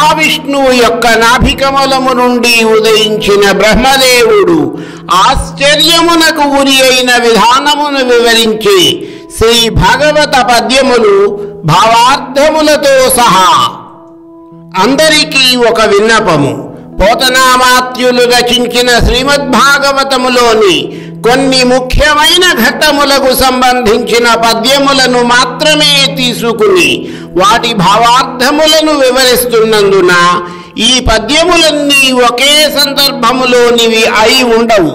మహావిష్ణువు యొక్క నాభికమలము నుండి ఉదయించిన బ్రహ్మదేవుడు ఆశ్చర్యమునకు గురి అయిన విధానమును వివరించే శ్రీ భాగవత పద్యములు భావార్థములతో సహా. అందరికీ ఒక విన్నపము. పోతనామాత్యులు రచించిన శ్రీమద్భాగవతములోని కొన్ని ముఖ్యమైన ఘట్టములకు సంబంధించిన పద్యములను మాత్రమే తీసుకుని వాటి భావార్థములను వివరిస్తున్నందున ఈ పద్యములన్నీ ఒకే సందర్భములోనివి అయి ఉండవు.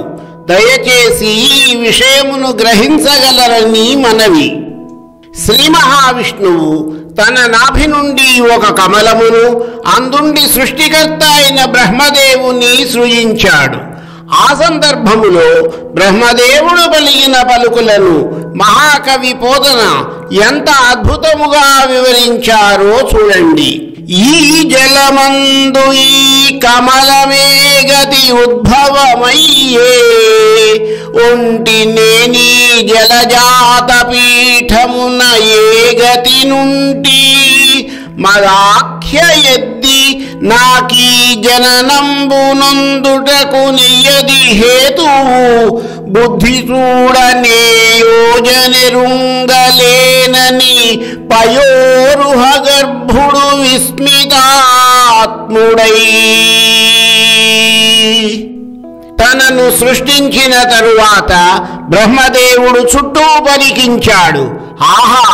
దయచేసి ఈ విషయమును గ్రహించగలరని మనవి. శ్రీ మహావిష్ణువు తన నాభి నుండి ఒక కమలమును అందుండి సృష్టికర్త అయిన బ్రహ్మదేవుని సృజించాడు. ఆ సందర్భములో బ్రహ్మదేవుడు పలికిన పలుకులను మహాకవి పోతన ఎంత అద్భుతముగా వివరించారో చూడండి. ఈ జలమందు ఈ కమలమే గతి ఉద్భవమయ్యే, ఒంటి నేని జలజాత పీఠమున ఏ గతి నుండి మదాఖ్య ఎద్ది నాకీ జననంబునందుటకు నియది హేతువు, బుద్ధి చూడనే యోజనెరుంగలేనని పయోరుహ గర్భుడు విస్మితాత్ముడై తనను సృష్టించిన తరువాత బ్రహ్మదేవుడు చుట్టూ పరికించాడు. ఆహా,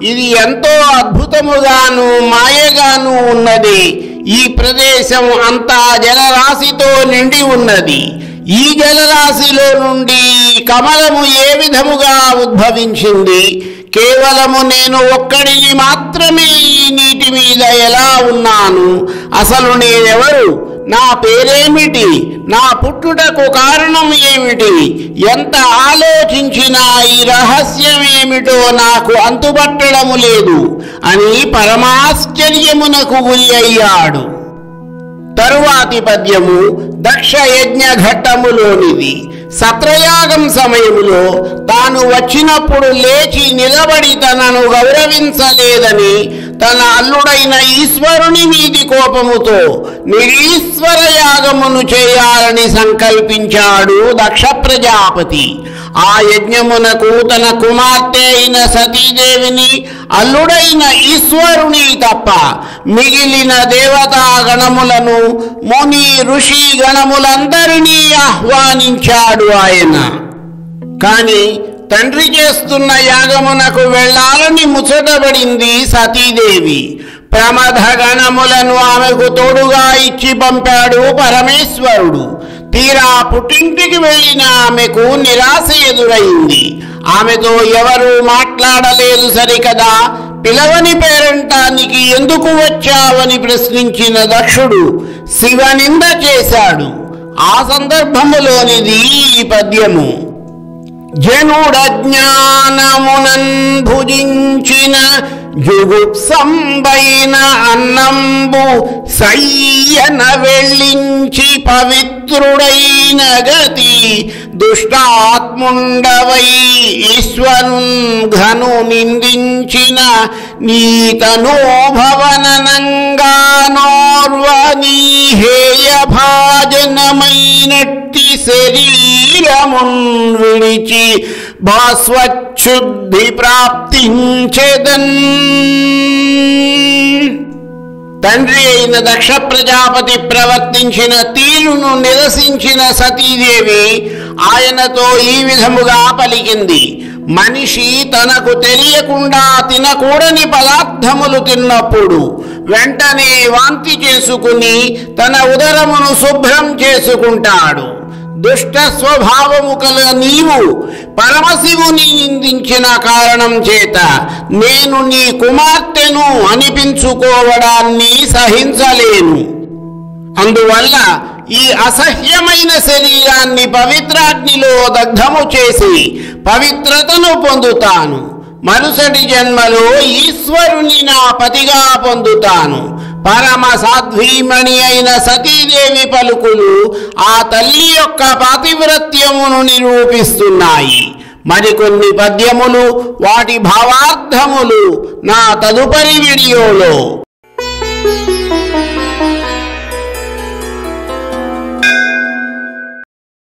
ఇది ఎంతో అద్భుతముగాను మాయగాను ఉన్నది. ఈ ప్రదేశం అంతా జలరాశితో నిండి ఉన్నది. ఈ జలరాశిలో నుండి కమలము ఏ విధముగా ఉద్భవించింది? కేవలము నేను ఒక్కడిని మాత్రమే ఈ నీటి మీద ఎలా ఉన్నాను? అసలు నేనెవరు? నా పేరేమిటి? నా పుట్టుటకు కారణం ఏమిటి? ఎంత ఆలోచించినా ఈ రహస్యం ఏమిటో నాకు అంతుపట్టడము లేదు అని పరమాశ్చర్యమునకు గురి అయ్యాడు. తరువాతి పద్యము దక్ష యజ్ఞ ఘట్టములోనిది. సత్రయాగం సమయములో తాను వచ్చినప్పుడు లేచి నిలబడి తనను గౌరవించలేదని తన అల్లుడైన ఈశ్వరుని మీది కోపముతో నిరీశ్వర యాగమును చేయాలని సంకల్పించాడు దక్ష ప్రజాపతి. ఆ యజ్ఞమునకు తన కుమార్తె అయిన సతీదేవిని, అల్లుడైన ఈశ్వరుని తప్ప మిగిలిన దేవతా గణములను, ముని ఋషి గణములందరినీ ఆహ్వానించాడు ఆయన. కాని తండ్రి చేస్తున్న యాగమునకు వెళ్ళాలని ముచ్చటపడింది సతీదేవి. ప్రమథ గణములను ఆమెకు తోడుగా ఇచ్చి పంపాడు పరమేశ్వరుడు. తీరా పుట్టింటికి వెళ్ళిన ఆమెకు నిరాశ ఎదురైంది. ఆమెతో ఎవరూ మాట్లాడలేదు సరికదా, పిలవని పేరంటానికి ఎందుకు వచ్చావని ప్రశ్నించిన దక్షుడు శివనింద చేశాడు. ఆ సందర్భములోనిది ఈ పద్యము. జనుడజ్ఞానమునన్ భుజించిన జుగుప్సంబైన అన్నంబు సయ్యన వెళ్ళించి పవిత్రుడైన గతి, దుష్టాత్ముండవై ఈశ్వరున్ ఘను నిందించిన నీతనో భవననంగానోర్వనీ హేయ భాజనమైనట్టి శరీరమున్ విడిచి భాస్వచ్ఛుద్ధి ప్రాప్తించెదన్. తండ్రి అయిన దక్ష ప్రజాపతి ప్రవర్తించిన తీరును నిరసించిన సతీదేవి ఆయనతో ఈ విధముగా పలికింది. మనిషి తనకు తెలియకుండా తినకూడని పదార్థములు తిన్నప్పుడు వెంటనే వాంతి చేసుకుని తన ఉదరమును శుభ్రం చేసుకుంటాడు. దుష్ట స్వభావము కల నీవు పరమశివుని నిందించిన కారణం చేత నేను నీ కుమార్తెను అనిపించుకోవడాన్ని సహించలేను. అందువల్ల ఈ అసహ్యమైన శరీరాన్ని పవిత్రాగ్నిలో దగ్ధము చేసి పవిత్రతను పొందుతాను. మరుసటి జన్మలో ఈశ్వరుని నా పతిగా పొందుతాను. పరమ సాధ్వీమణి అయిన సతీదేవి పలుకులు ఆ తల్లి యొక్క పాతివ్రత్యమును నిరూపిస్తున్నాయి. మరికొన్ని పద్యములు, వాటి భావార్థములు నా తదుపరి వీడియోలో